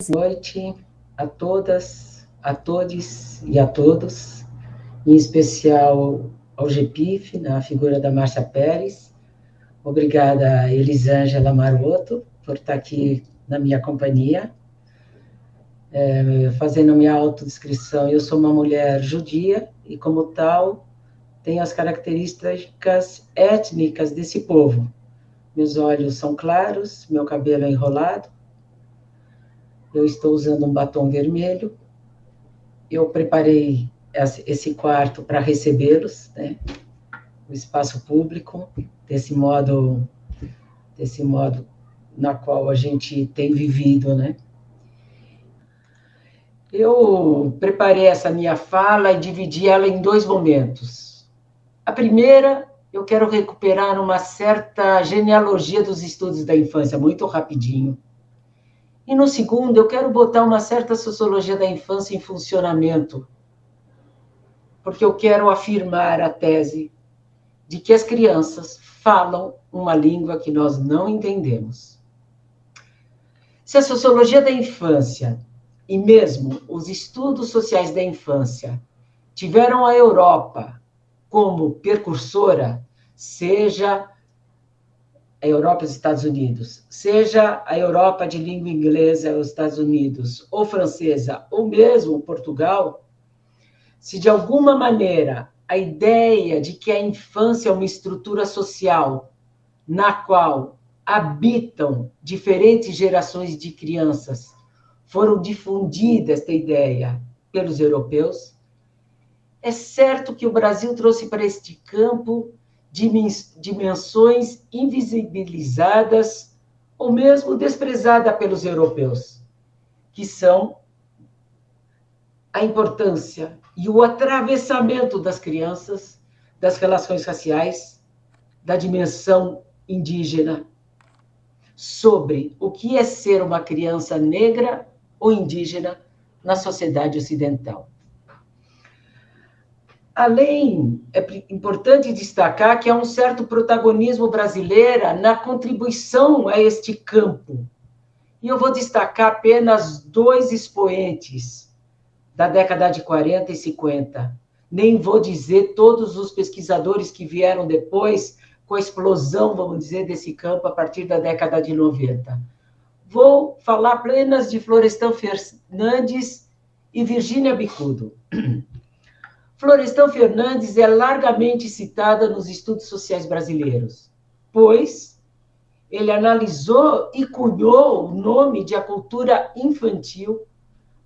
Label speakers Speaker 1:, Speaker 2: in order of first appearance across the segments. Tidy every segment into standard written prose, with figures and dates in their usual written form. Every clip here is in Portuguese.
Speaker 1: Boa noite a todas, a todos e a todos, em especial ao GPIF, na figura da Márcia Pérez. Obrigada, Elisângela Maroto, por estar aqui na minha companhia. Fazendo minha autodescrição, eu sou uma mulher judia e, como tal, tenho as características étnicas desse povo. Meus olhos são claros, meu cabelo é enrolado, eu estou usando um batom vermelho. Eu preparei esse quarto para recebê-los, né? O espaço público, desse modo na qual a gente tem vivido, né? Eu preparei essa minha fala e dividi ela em dois momentos. A primeira, eu quero recuperar uma certa genealogia dos estudos da infância, muito rapidinho. E no segundo, eu quero botar uma certa sociologia da infância em funcionamento, porque eu quero afirmar a tese de que as crianças falam uma língua que nós não entendemos. Se a sociologia da infância e mesmo os estudos sociais da infância tiveram a Europa como precursora, seja a Europa e os Estados Unidos, seja a Europa de língua inglesa, os Estados Unidos, ou francesa, ou mesmo Portugal, se de alguma maneira a ideia de que a infância é uma estrutura social na qual habitam diferentes gerações de crianças foram difundidas, esta ideia, pelos europeus, é certo que o Brasil trouxe para este campo dimensões invisibilizadas ou mesmo desprezadas pelos europeus, que são a importância e o atravessamento das crianças, das relações raciais, da dimensão indígena, sobre o que é ser uma criança negra ou indígena na sociedade ocidental. Além, é importante destacar que há um certo protagonismo brasileiro na contribuição a este campo. E eu vou destacar apenas dois expoentes da década de 40 e 50. Nem vou dizer todos os pesquisadores que vieram depois, com a explosão, vamos dizer, desse campo a partir da década de 90. Vou falar apenas de Florestan Fernandes e Virgínia Bicudo. Florestan Fernandes é largamente citada nos estudos sociais brasileiros, pois ele analisou e cunhou o nome de a cultura infantil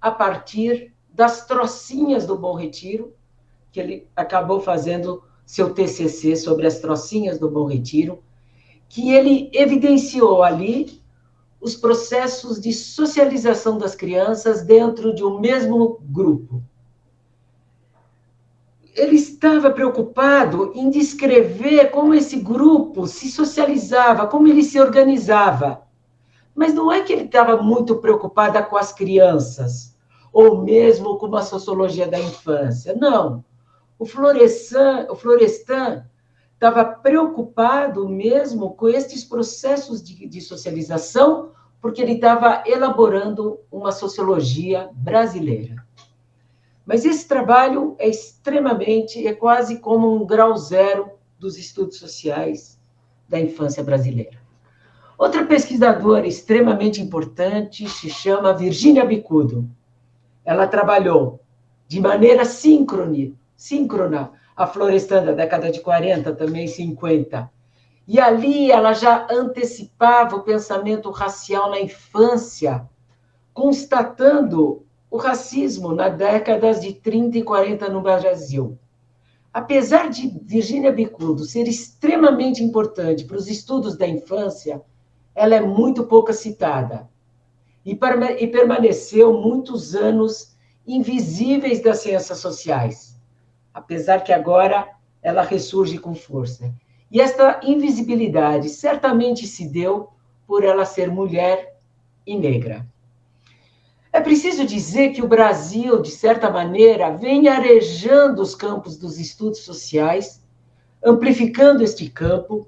Speaker 1: a partir das trocinhas do Bom Retiro, que ele acabou fazendo seu TCC sobre as trocinhas do Bom Retiro, que ele evidenciou ali os processos de socialização das crianças dentro de um mesmo grupo. Ele estava preocupado em descrever como esse grupo se socializava, como ele se organizava. Mas não é que ele estava muito preocupado com as crianças, ou mesmo com a sociologia da infância. Não. O Florestan estava preocupado mesmo com esses processos de socialização, porque ele estava elaborando uma sociologia brasileira. Mas esse trabalho é quase como um grau zero dos estudos sociais da infância brasileira. Outra pesquisadora extremamente importante se chama Virgínia Bicudo. Ela trabalhou de maneira síncrona a Florestan da década de 40, também 50. E ali ela já antecipava o pensamento racial na infância, constatando o racismo nas décadas de 30 e 40 no Brasil. Apesar de Virgínia Bicudo ser extremamente importante para os estudos da infância, ela é muito pouco citada e permaneceu muitos anos invisíveis das ciências sociais, apesar que agora ela ressurge com força. E esta invisibilidade certamente se deu por ela ser mulher e negra. É preciso dizer que o Brasil, de certa maneira, vem arejando os campos dos estudos sociais, amplificando este campo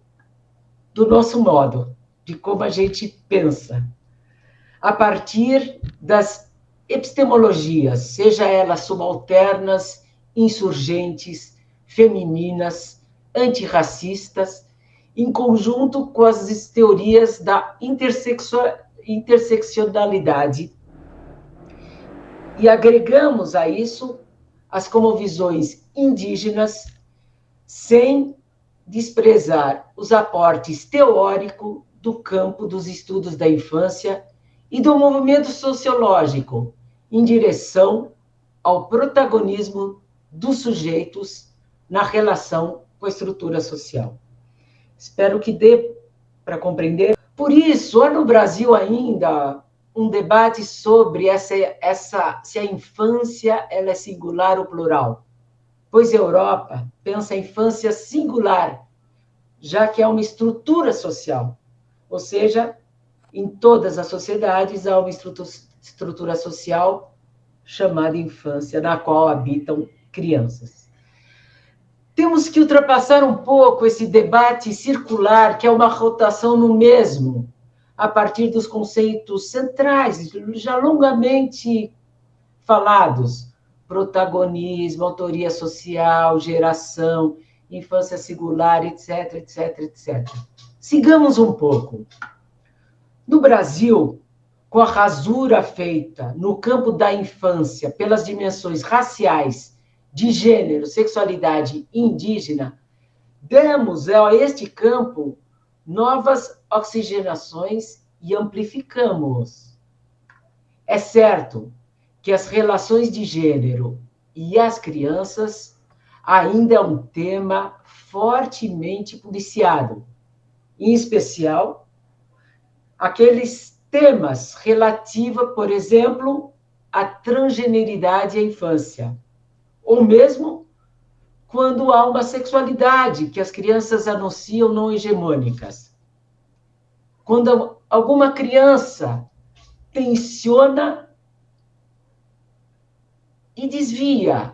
Speaker 1: do nosso modo, de como a gente pensa. a partir das epistemologias, seja elas subalternas, insurgentes, femininas, antirracistas, em conjunto com as teorias da interseccionalidade. E agregamos a isso as cosmovisões indígenas, sem desprezar os aportes teóricos do campo dos estudos da infância e do movimento sociológico em direção ao protagonismo dos sujeitos na relação com a estrutura social. Espero que dê para compreender. Por isso, há no Brasil ainda um debate sobre se a infância ela é singular ou plural, pois a Europa pensa a infância singular, já que é uma estrutura social, ou seja, em todas as sociedades há uma estrutura social chamada infância, na qual habitam crianças. Temos que ultrapassar um pouco esse debate circular, que é uma rotação no mesmo, a partir dos conceitos centrais, já longamente falados: protagonismo, autoria social, geração, infância singular, etc, etc, etc. Sigamos um pouco. No Brasil, com a rasura feita no campo da infância pelas dimensões raciais, de gênero, sexualidade e indígena, demos a este campo novas oxigenações e amplificamos. É certo que as relações de gênero e as crianças ainda é um tema fortemente policiado, em especial aqueles temas relativos, por exemplo, à transgeneridade e à infância, ou mesmo quando há uma sexualidade que as crianças anunciam não hegemônicas. Quando alguma criança tensiona e desvia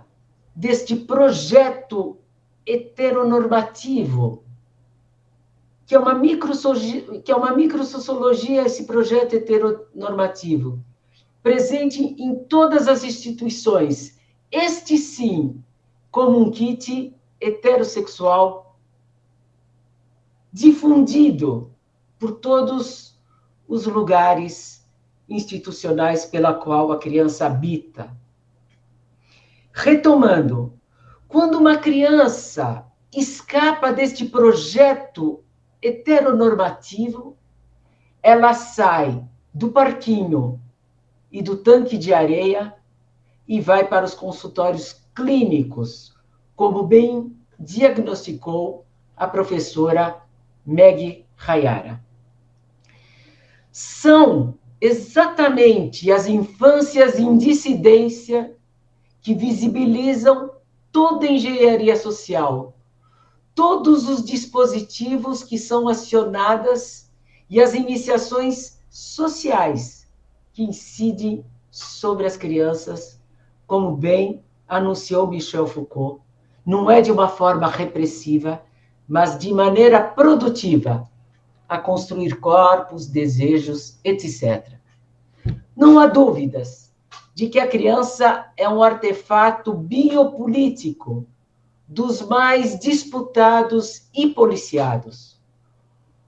Speaker 1: deste projeto heteronormativo, que é uma microsociologia, esse projeto heteronormativo, presente em todas as instituições, este sim, como um kit heterossexual difundido por todos os lugares institucionais pela qual a criança habita. Retomando, quando uma criança escapa deste projeto heteronormativo, ela sai do parquinho e do tanque de areia e vai para os consultórios clínicos, como bem diagnosticou a professora Meg Hayara. São exatamente as infâncias em dissidência que visibilizam toda a engenharia social, todos os dispositivos que são acionados e as iniciações sociais que incidem sobre as crianças, como bem anunciou Michel Foucault, não é de uma forma repressiva, mas de maneira produtiva, a construir corpos, desejos, etc. Não há dúvidas de que a criança é um artefato biopolítico dos mais disputados e policiados.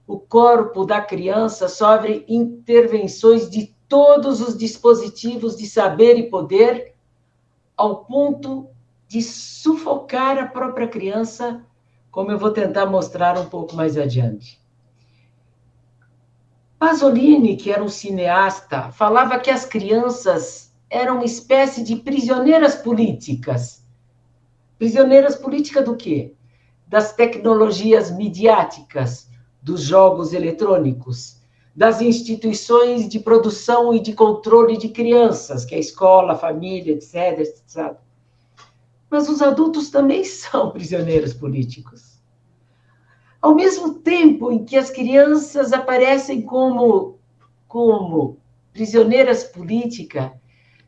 Speaker 1: O corpo da criança sofre intervenções de todos os dispositivos de saber e poder, ao ponto de sufocar a própria criança, como eu vou tentar mostrar um pouco mais adiante. Pasolini, que era um cineasta, falava que as crianças eram uma espécie de prisioneiras políticas. Prisioneiras políticas do quê? Das tecnologias midiáticas, dos jogos eletrônicos, das instituições de produção e de controle de crianças, que é a escola, a família, etc, etc. Mas os adultos também são prisioneiros políticos. Ao mesmo tempo em que as crianças aparecem como prisioneiras políticas,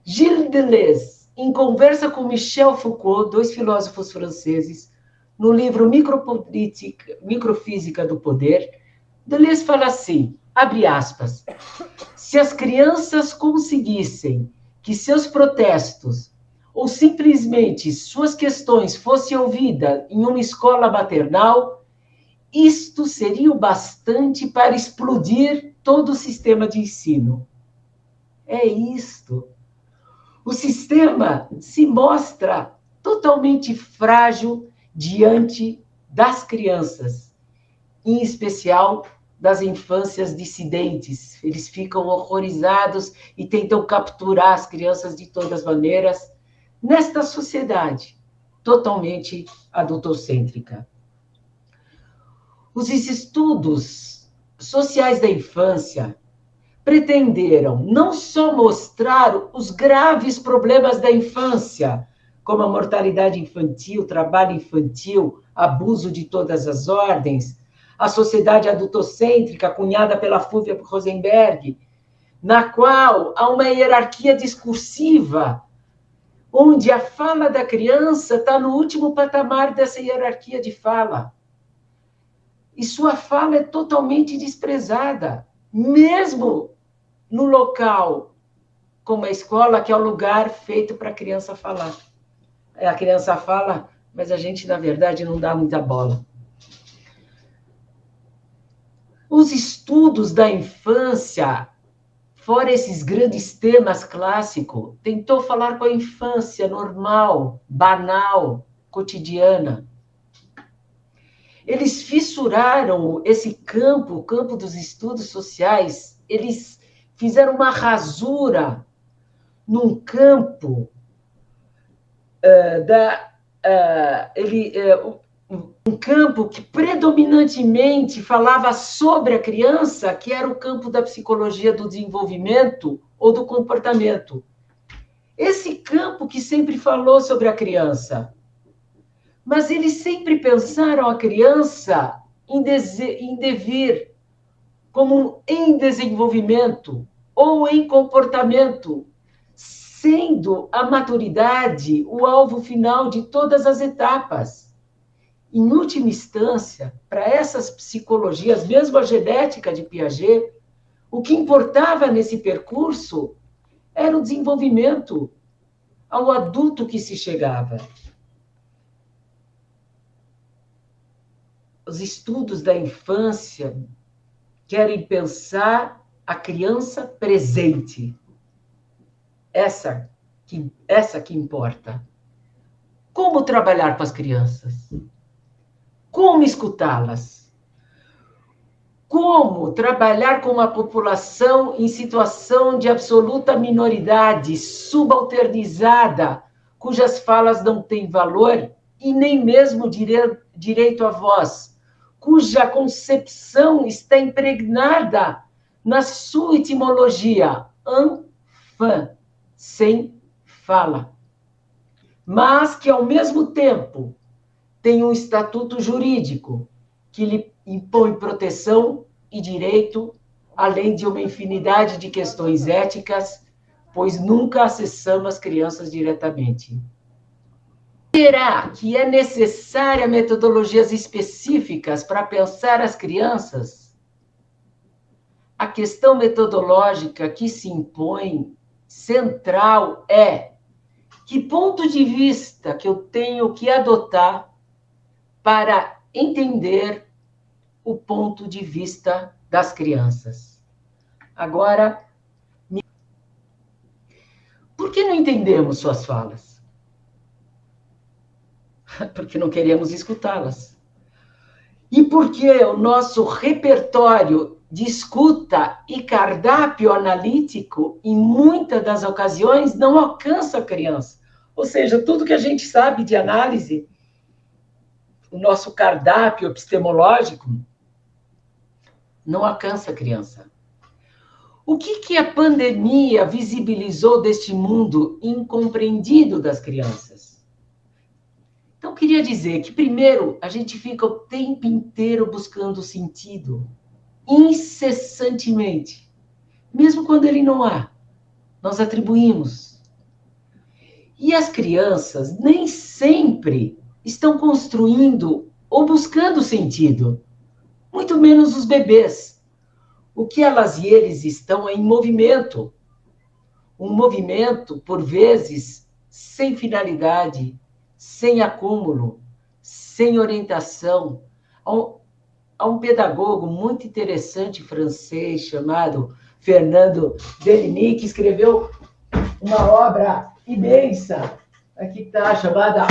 Speaker 1: Gilles Deleuze, em conversa com Michel Foucault, dois filósofos franceses, no livro Microfísica do Poder, Deleuze fala assim, abre aspas, se as crianças conseguissem que seus protestos ou simplesmente suas questões fossem ouvidas em uma escola maternal, isto seria o bastante para explodir todo o sistema de ensino. É isto. O sistema se mostra totalmente frágil diante das crianças, em especial das infâncias dissidentes. Eles ficam horrorizados e tentam capturar as crianças de todas as maneiras nesta sociedade totalmente adultocêntrica. Os estudos sociais da infância pretenderam não só mostrar os graves problemas da infância, como a mortalidade infantil, trabalho infantil, abuso de todas as ordens, a sociedade adultocêntrica, cunhada pela Fulvia Rosenberg, na qual há uma hierarquia discursiva, onde a fala da criança está no último patamar dessa hierarquia de fala. E sua fala é totalmente desprezada, mesmo no local como a escola, que é o lugar feito para a criança falar. A criança fala, mas a gente, na verdade, não dá muita bola. Os estudos da infância, fora esses grandes temas clássicos, tentou falar com a infância normal, banal, cotidiana. Eles fissuraram esse campo, o campo dos estudos sociais, eles fizeram uma rasura num campo um campo que predominantemente falava sobre a criança, que era o campo da psicologia do desenvolvimento ou do comportamento. Esse campo que sempre falou sobre a criança. Mas eles sempre pensaram a criança em devir, como em desenvolvimento ou em comportamento, sendo a maturidade o alvo final de todas as etapas. Em última instância, para essas psicologias, mesmo a genética de Piaget, o que importava nesse percurso era o desenvolvimento ao adulto que se chegava. Os estudos da infância querem pensar a criança presente. Essa que importa. Como trabalhar com as crianças? Como escutá-las? Como trabalhar com uma população em situação de absoluta minoridade, subalternizada, cujas falas não têm valor e nem mesmo direito à voz, cuja concepção está impregnada na sua etimologia, enfant, sem fala, mas que, ao mesmo tempo, tem um estatuto jurídico que lhe impõe proteção e direito, além de uma infinidade de questões éticas, pois nunca acessamos as crianças diretamente. Será que é necessária metodologias específicas para pensar as crianças? A questão metodológica que se impõe, central, é que ponto de vista que eu tenho que adotar para entender o ponto de vista das crianças. Agora, por que não entendemos suas falas? Porque não queremos escutá-las. E porque o nosso repertório de escuta e cardápio analítico, em muitas das ocasiões, não alcança a criança. Ou seja, tudo que a gente sabe de análise, o nosso cardápio epistemológico, não alcança a criança. O que a pandemia visibilizou deste mundo incompreendido das crianças? Então, queria dizer que, primeiro, a gente fica o tempo inteiro buscando sentido, incessantemente, mesmo quando ele não há. Nós atribuímos. E as crianças nem sempre estão construindo ou buscando sentido, muito menos os bebês. O que elas e eles estão é em movimento. Um movimento, por vezes, sem finalidade, sem acúmulo, sem orientação. Há um pedagogo muito interessante francês chamado Fernando Deligny, que escreveu uma obra imensa, aqui está, chamada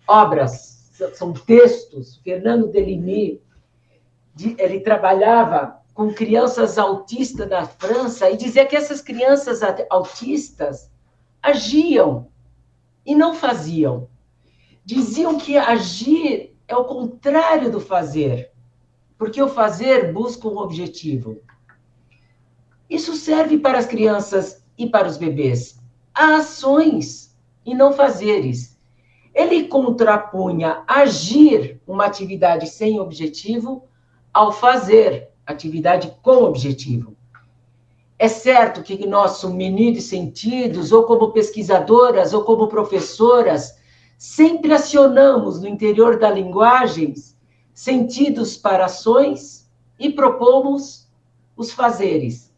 Speaker 1: Obras, são textos. Fernando Deligny, ele trabalhava com crianças autistas da França e dizia que essas crianças autistas agiam e não faziam. Diziam que agir é o contrário do fazer, porque o fazer busca um objetivo. Isso serve para as crianças e para os bebês. Há ações e não fazeres. Ele contrapunha agir, uma atividade sem objetivo, ao fazer, atividade com objetivo. É certo que nosso menino de sentidos, ou como pesquisadoras, ou como professoras, sempre acionamos no interior da linguagem sentidos para ações e propomos os fazeres.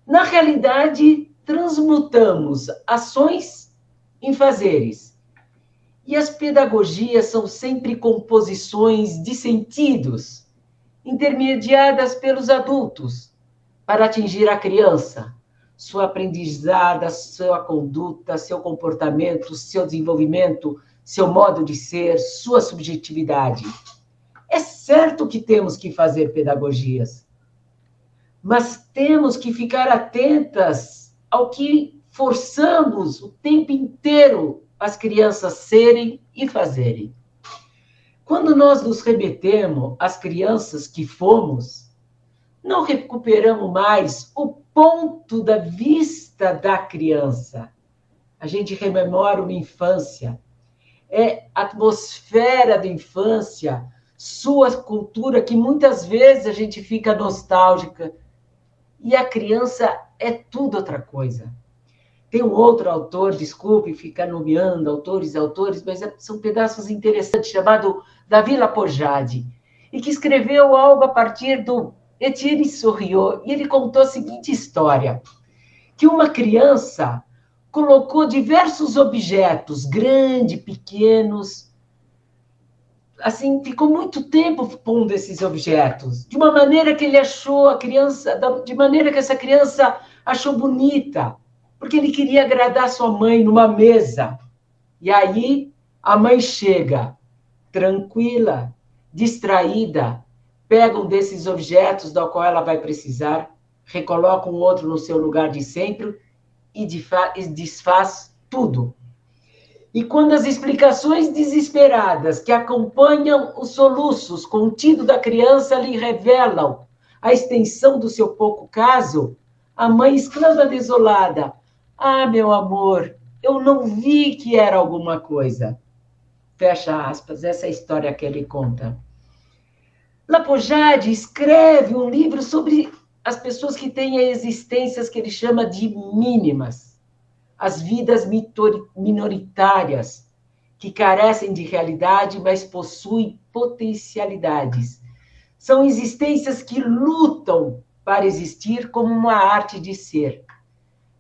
Speaker 1: Na realidade, transmutamos ações em fazeres. E as pedagogias são sempre composições de sentidos, intermediadas pelos adultos, para atingir a criança, sua aprendizada, sua conduta, seu comportamento, seu desenvolvimento, seu modo de ser, sua subjetividade. É certo que temos que fazer pedagogias, mas temos que ficar atentas ao que forçamos o tempo inteiro as crianças serem e fazerem. Quando nós nos remetemos às crianças que fomos, não recuperamos mais o ponto da vista da criança. A gente rememora uma infância, é a atmosfera da infância, sua cultura, que muitas vezes a gente fica nostálgica, e a criança é tudo outra coisa. Tem um outro autor, desculpe ficar nomeando autores, mas são pedaços interessantes, chamado Davi Lapojade, e que escreveu algo a partir do Etienne Sorriot, e ele contou a seguinte história, que uma criança colocou diversos objetos, grandes, pequenos, assim, ficou muito tempo pondo esses objetos, de uma maneira que ele achou a criança, de maneira que essa criança achou bonita, porque ele queria agradar sua mãe numa mesa. E aí a mãe chega, tranquila, distraída, pega um desses objetos do qual ela vai precisar, recoloca um outro no seu lugar de sempre e desfaz tudo. E quando as explicações desesperadas que acompanham os soluços contidos da criança lhe revelam a extensão do seu pouco caso, a mãe exclama desolada: "Ah, meu amor, eu não vi que era alguma coisa." Fecha aspas, essa é a história que ele conta. Lapojade escreve um livro sobre as pessoas que têm existências que ele chama de mínimas, as vidas minoritárias, que carecem de realidade, mas possuem potencialidades. São existências que lutam para existir como uma arte de ser.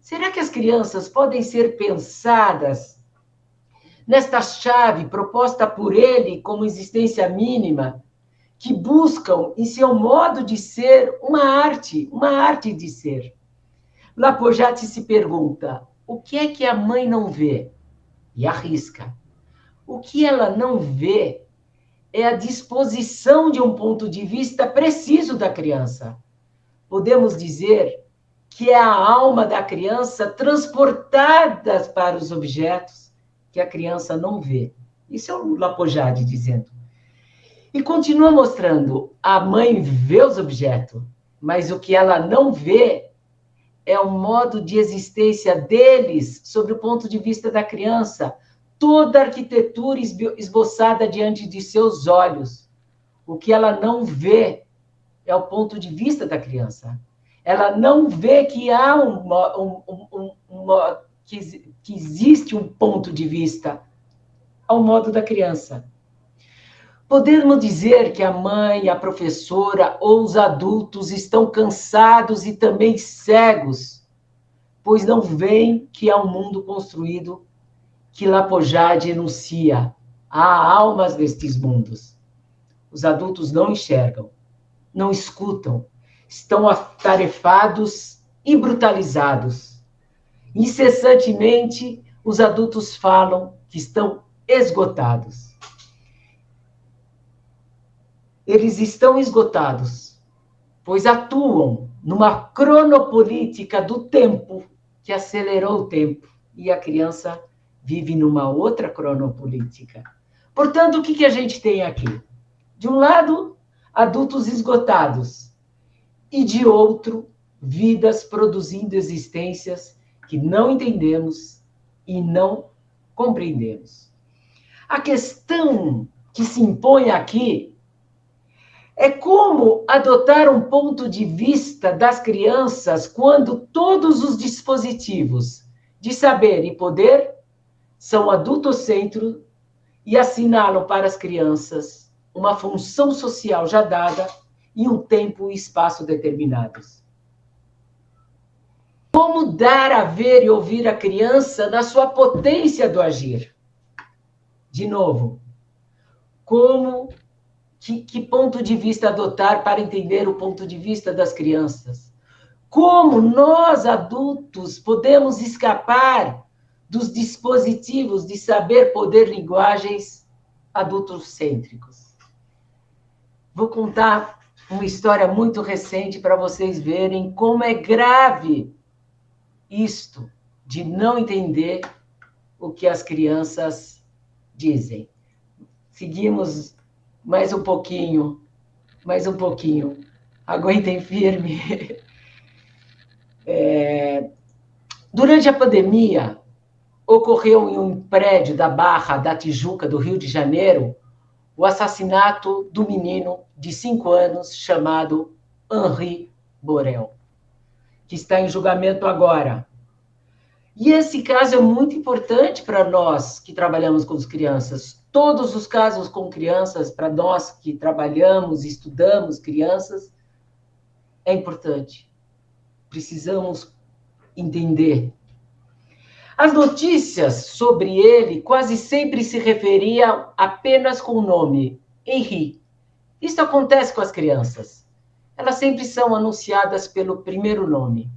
Speaker 1: Será que as crianças podem ser pensadas nesta chave proposta por ele como existência mínima, que buscam, em seu modo de ser, uma arte de ser? Lapojade se pergunta: o que é que a mãe não vê? E arrisca. O que ela não vê é a disposição de um ponto de vista preciso da criança. Podemos dizer que é a alma da criança transportada para os objetos que a criança não vê. Isso é o Lapojade dizendo. E continua mostrando: a mãe vê os objetos, mas o que ela não vê é o modo de existência deles sob o ponto de vista da criança, toda a arquitetura esboçada diante de seus olhos. O que ela não vê é o ponto de vista da criança. Ela não vê que há que existe um ponto de vista ao modo da criança. Podemos dizer que a mãe, a professora ou os adultos estão cansados e também cegos, pois não veem que há um mundo construído que Lapojade enuncia. Há almas nestes mundos. Os adultos não enxergam, não escutam, estão atarefados e brutalizados. Incessantemente, os adultos falam que estão esgotados. Eles estão esgotados, pois atuam numa cronopolítica do tempo, que acelerou o tempo, e a criança vive numa outra cronopolítica. Portanto, o que a gente tem aqui? De um lado, adultos esgotados, e de outro, vidas produzindo existências que não entendemos e não compreendemos. A questão que se impõe aqui é como adotar um ponto de vista das crianças quando todos os dispositivos de saber e poder são adultocentro e assinalam para as crianças uma função social já dada e um tempo e espaço determinados. Como dar a ver e ouvir a criança na sua potência do agir? De novo, que ponto de vista adotar para entender o ponto de vista das crianças? Como nós, adultos, podemos escapar dos dispositivos de saber, poder, linguagens adultocêntricos? Vou contar uma história muito recente para vocês verem como é grave isto de não entender o que as crianças dizem. Seguimos mais um pouquinho. Aguentem firme. Durante a pandemia, ocorreu em um prédio da Barra da Tijuca, do Rio de Janeiro, o assassinato do menino de 5 anos chamado Henri Borel, que está em julgamento agora. E esse caso é muito importante para nós que trabalhamos com as crianças. Todos os casos com crianças, para nós que trabalhamos, estudamos crianças, é importante. Precisamos entender. As notícias sobre ele quase sempre se referiam apenas com o nome, Henri. Isso acontece com as crianças. Elas sempre são anunciadas pelo primeiro nome.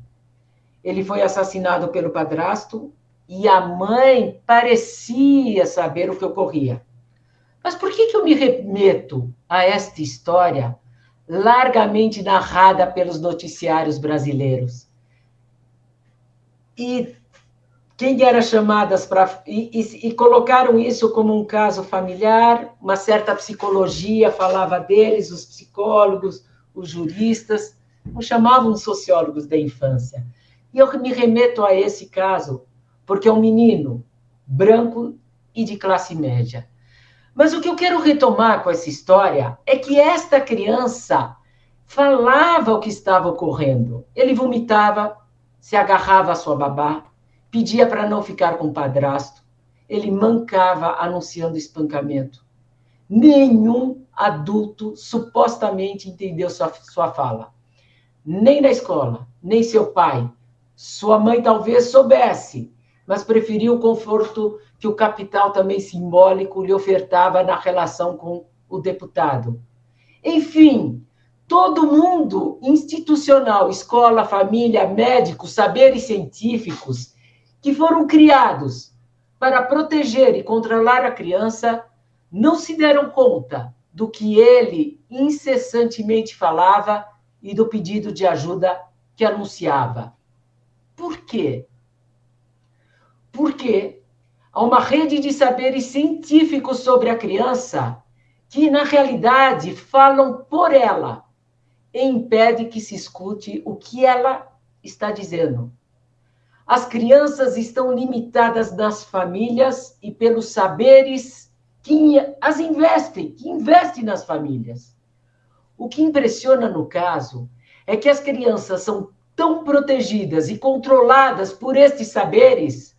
Speaker 1: Ele foi assassinado pelo padrasto e a mãe parecia saber o que ocorria. Mas por que eu me remeto a esta história largamente narrada pelos noticiários brasileiros? E quem eram chamadas para... E colocaram isso como um caso familiar, uma certa psicologia falava deles, os psicólogos, os juristas, não chamavam sociólogos da infância. E eu me remeto a esse caso, porque é um menino branco e de classe média. Mas o que eu quero retomar com essa história é que esta criança falava o que estava ocorrendo. Ele vomitava, se agarrava à sua babá, pedia para não ficar com o padrasto, ele mancava anunciando espancamento. Nenhum adulto supostamente entendeu sua fala. Nem na escola, nem seu pai. Sua mãe talvez soubesse, mas preferiu o conforto que o capital também simbólico lhe ofertava na relação com o deputado. Enfim, todo mundo institucional, escola, família, médicos, saberes científicos, que foram criados para proteger e controlar a criança, não se deram conta do que ele incessantemente falava e do pedido de ajuda que anunciava. Por quê? Porque há uma rede de saberes científicos sobre a criança que, na realidade, falam por ela e impede que se escute o que ela está dizendo. As crianças estão limitadas nas famílias e pelos saberes que investem nas famílias. O que impressiona no caso é que as crianças são tão protegidas e controladas por estes saberes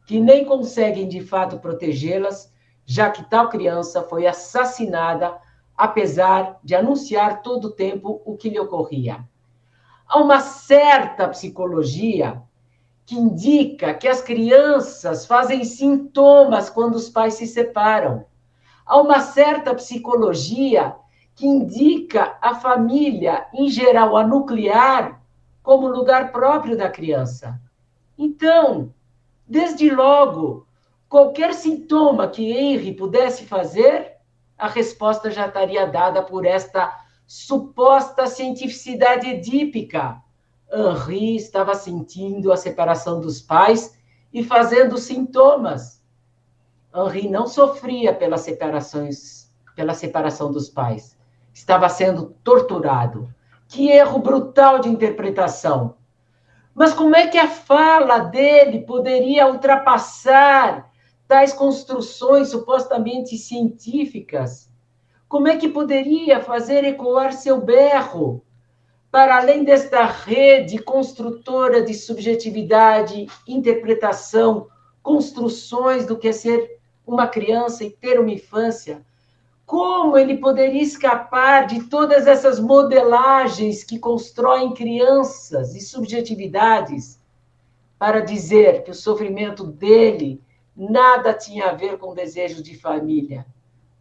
Speaker 1: que nem conseguem de fato protegê-las, já que tal criança foi assassinada apesar de anunciar todo o tempo o que lhe ocorria. Há uma certa psicologia que indica que as crianças fazem sintomas quando os pais se separam. Há uma certa psicologia que indica a família, em geral, a nuclear, como lugar próprio da criança. Então, desde logo, qualquer sintoma que Henry pudesse fazer, a resposta já estaria dada por esta suposta cientificidade edípica. Henri estava sentindo a separação dos pais e fazendo sintomas. Henri não sofria pela separação dos pais. Estava sendo torturado. Que erro brutal de interpretação. Mas como é que a fala dele poderia ultrapassar tais construções supostamente científicas? Como é que poderia fazer ecoar seu berro? Para além desta rede construtora de subjetividade, interpretação, construções do que é ser uma criança e ter uma infância, como ele poderia escapar de todas essas modelagens que constroem crianças e subjetividades para dizer que o sofrimento dele nada tinha a ver com o desejo de família,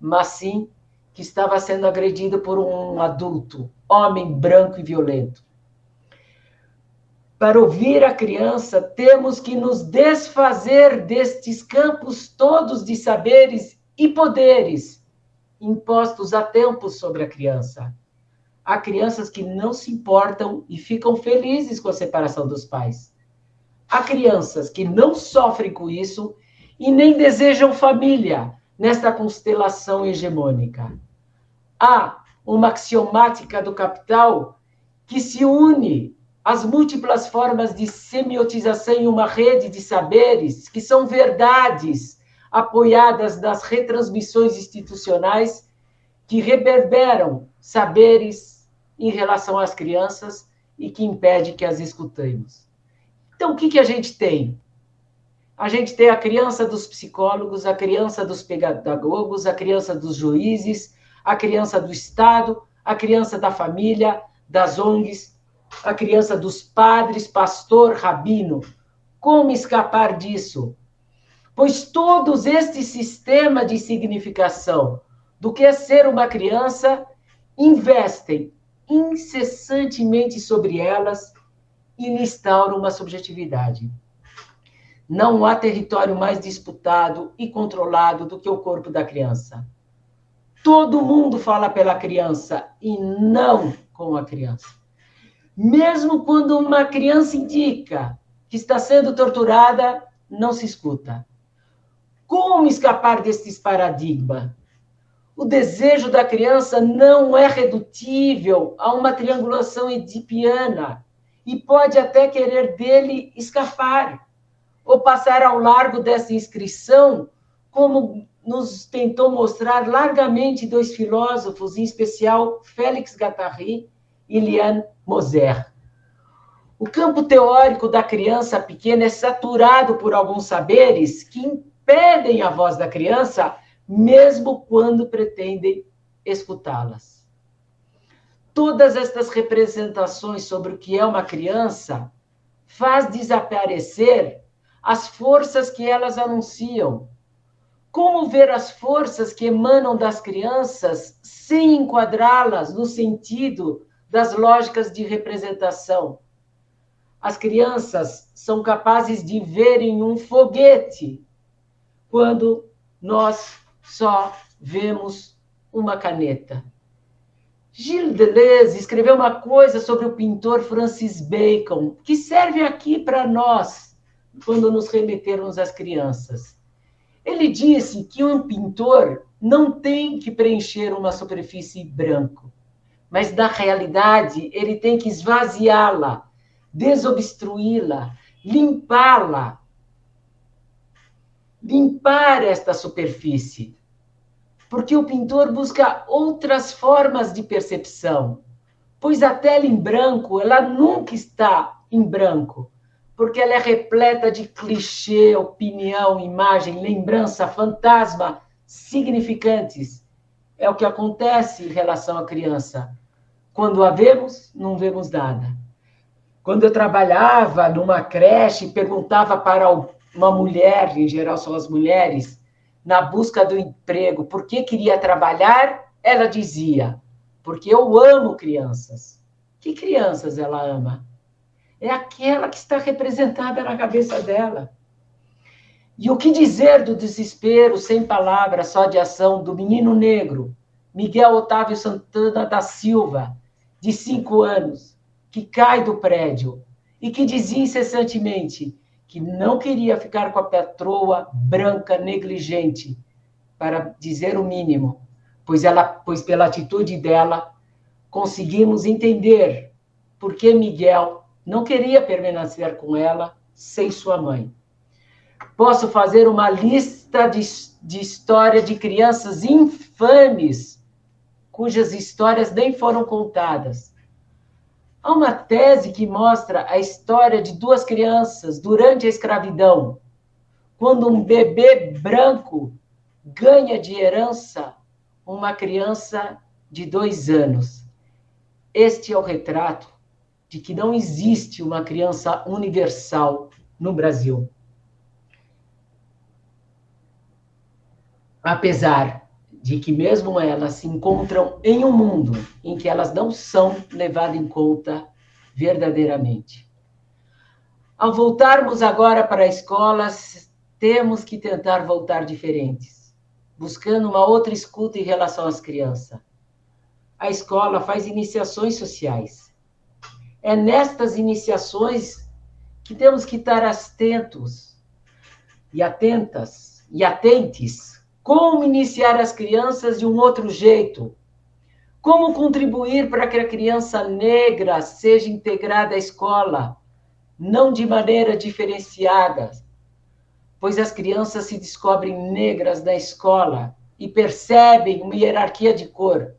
Speaker 1: mas sim que estava sendo agredido por um adulto, homem branco e violento. Para ouvir a criança, temos que nos desfazer destes campos todos de saberes e poderes impostos há tempos sobre a criança. Há crianças que não se importam e ficam felizes com a separação dos pais. Há crianças que não sofrem com isso e nem desejam família nesta constelação hegemônica. Há uma axiomática do capital que se une às múltiplas formas de semiotização em uma rede de saberes que são verdades apoiadas nas retransmissões institucionais que reverberam saberes em relação às crianças e que impede que as escutemos. Então, o que a gente tem? A gente tem a criança dos psicólogos, a criança dos pedagogos, a criança dos juízes, a criança do Estado, a criança da família, das ONGs, a criança dos padres, pastor, rabino. Como escapar disso? Pois todos este sistema de significação do que é ser uma criança investem incessantemente sobre elas e instauram uma subjetividade. Não há território mais disputado e controlado do que o corpo da criança. Todo mundo fala pela criança e não com a criança. Mesmo quando uma criança indica que está sendo torturada, não se escuta. Como escapar destes paradigmas? O desejo da criança não é redutível a uma triangulação edipiana e pode até querer dele escapar ou passar ao largo dessa inscrição, como nos tentou mostrar largamente dois filósofos, em especial Félix Guattari e Liane Moser. O campo teórico da criança pequena é saturado por alguns saberes que impedem a voz da criança, mesmo quando pretendem escutá-las. Todas estas representações sobre o que é uma criança faz desaparecer as forças que elas anunciam. Como ver as forças que emanam das crianças sem enquadrá-las no sentido das lógicas de representação? As crianças são capazes de verem um foguete quando nós só vemos uma caneta. Gilles Deleuze escreveu uma coisa sobre o pintor Francis Bacon, que serve aqui para nós, quando nos remetermos às crianças. Ele disse que um pintor não tem que preencher uma superfície branca, mas, na realidade, ele tem que esvaziá-la, desobstruí-la, limpá-la. Limpar esta superfície. Porque o pintor busca outras formas de percepção. Pois a tela em branco, ela nunca está em branco. Porque ela é repleta de clichê, opinião, imagem, lembrança, fantasma, significantes. é o que acontece em relação à criança. Quando a vemos, não vemos nada. Quando eu trabalhava numa creche, perguntava para uma mulher, em geral são as mulheres, na busca do emprego, por que queria trabalhar, ela dizia, porque eu amo crianças. Que crianças ela ama? É aquela que está representada na cabeça dela. E o que dizer do desespero, sem palavras, só de ação, do menino negro, Miguel Otávio Santana da Silva, de 5 anos, que cai do prédio e que dizia incessantemente que não queria ficar com a patroa branca negligente, para dizer o mínimo, pois pela atitude dela conseguimos entender por que Miguel não queria permanecer com ela sem sua mãe. Posso fazer uma lista de história de crianças infames, cujas histórias nem foram contadas. Há uma tese que mostra a história de 2 crianças durante a escravidão, quando um bebê branco ganha de herança uma criança de 2 anos. Este é o retrato de que não existe uma criança universal no Brasil. Apesar de que mesmo elas se encontram em um mundo em que elas não são levadas em conta verdadeiramente. Ao voltarmos agora para a escola, temos que tentar voltar diferentes, buscando uma outra escuta em relação às crianças. A escola faz iniciações sociais. É nestas iniciações que temos que estar atentos e atentas e atentes. Como iniciar as crianças de um outro jeito? Como contribuir para que a criança negra seja integrada à escola, não de maneira diferenciada, pois as crianças se descobrem negras na escola e percebem uma hierarquia de cor.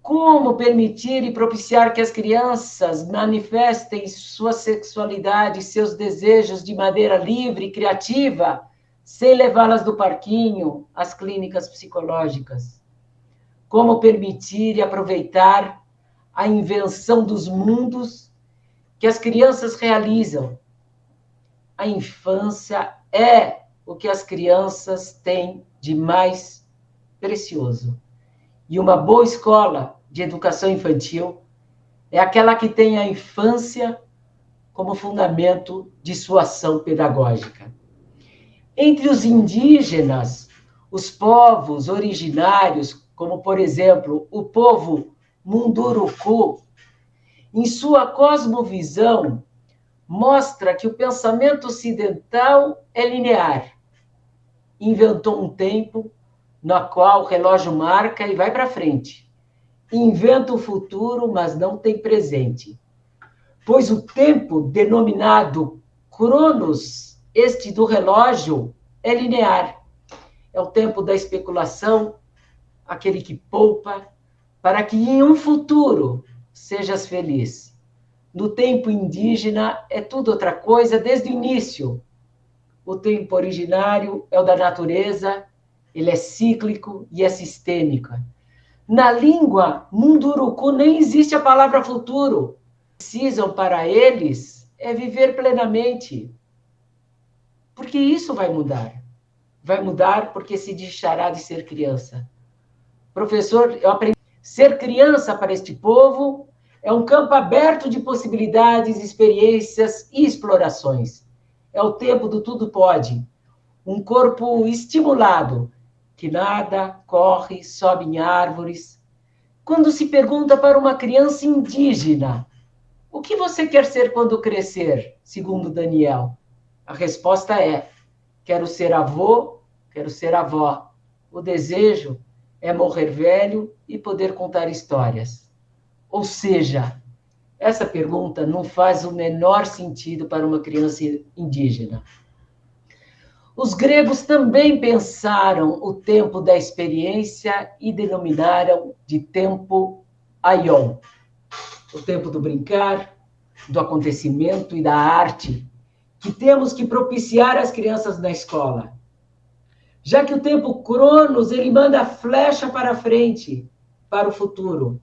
Speaker 1: Como permitir e propiciar que as crianças manifestem sua sexualidade, seus desejos de maneira livre e criativa, sem levá-las do parquinho às clínicas psicológicas? Como permitir e aproveitar a invenção dos mundos que as crianças realizam? A infância é o que as crianças têm de mais precioso. E uma boa escola de educação infantil é aquela que tem a infância como fundamento de sua ação pedagógica. Entre os indígenas, os povos originários, como, por exemplo, o povo Munduruku, em sua cosmovisão, mostra que o pensamento ocidental é linear. Inventou um tempo no qual o relógio marca e vai para frente. Inventa o futuro, mas não tem presente. Pois o tempo denominado Cronos, este do relógio, é linear. É o tempo da especulação, aquele que poupa, para que em um futuro sejas feliz. No tempo indígena é tudo outra coisa desde o início. O tempo originário é o da natureza, ele é cíclico e é sistêmico. Na língua Munduruku nem existe a palavra futuro. Precisam para eles é viver plenamente. Porque isso vai mudar. Vai mudar porque se deixará de ser criança. Professor, eu aprendi. Ser criança para este povo é um campo aberto de possibilidades, experiências e explorações. É o tempo do tudo pode. Um corpo estimulado, que nada, corre, sobe em árvores. Quando se pergunta para uma criança indígena, o que você quer ser quando crescer, segundo Daniel? A resposta é, quero ser avô, quero ser avó. O desejo é morrer velho e poder contar histórias. Ou seja, essa pergunta não faz o menor sentido para uma criança indígena. Os gregos também pensaram o tempo da experiência e denominaram de tempo aion, o tempo do brincar, do acontecimento e da arte, que temos que propiciar às crianças na escola. Já que o tempo Cronos, ele manda a flecha para frente, para o futuro.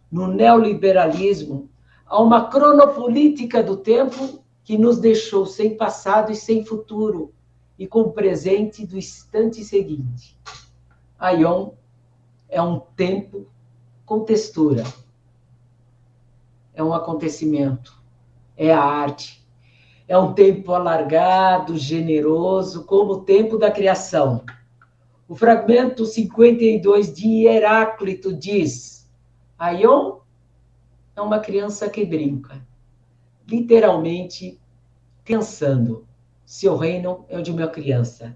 Speaker 1: No neoliberalismo, há uma cronopolítica do tempo que nos deixou sem passado e sem futuro, e com o presente do instante seguinte. Aion é um tempo com textura. É um acontecimento. É a arte. É um tempo alargado, generoso, como o tempo da criação. O fragmento 52 de Heráclito diz: Aion é uma criança que brinca, literalmente pensando: seu reino é o de uma criança.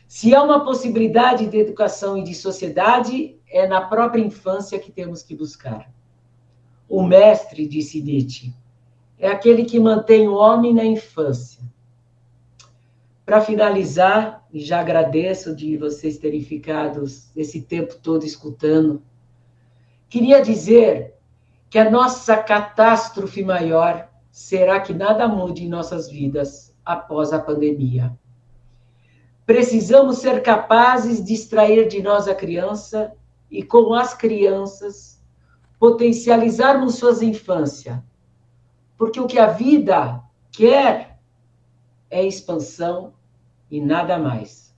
Speaker 1: Se há uma possibilidade de educação e de sociedade, é na própria infância que temos que buscar. O mestre, disse Nietzsche, é aquele que mantém o homem na infância. Para finalizar, e já agradeço de vocês terem ficado esse tempo todo escutando, queria dizer que a nossa catástrofe maior será que nada mude em nossas vidas após a pandemia. Precisamos ser capazes de extrair de nós a criança e, com as crianças, potencializarmos suas infâncias. Porque o que a vida quer é expansão e nada mais.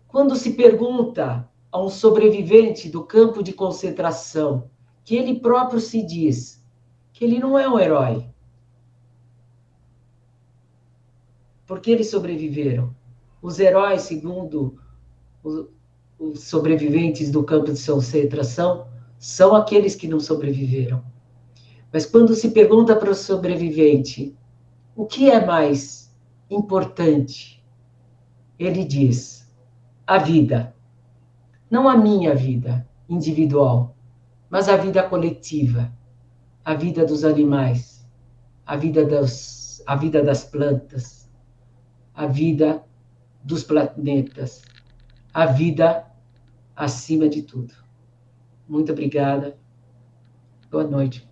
Speaker 1: Quando se pergunta a um sobrevivente do campo de concentração, que ele próprio se diz que ele não é um herói, porque eles sobreviveram. Os heróis, segundo os sobreviventes do campo de concentração, são aqueles que não sobreviveram. Mas quando se pergunta para o sobrevivente o que é mais importante, ele diz: a vida. Não a minha vida individual, mas a vida coletiva, a vida dos animais, a vida das plantas, a vida dos planetas, a vida acima de tudo. Muito obrigada. Boa noite.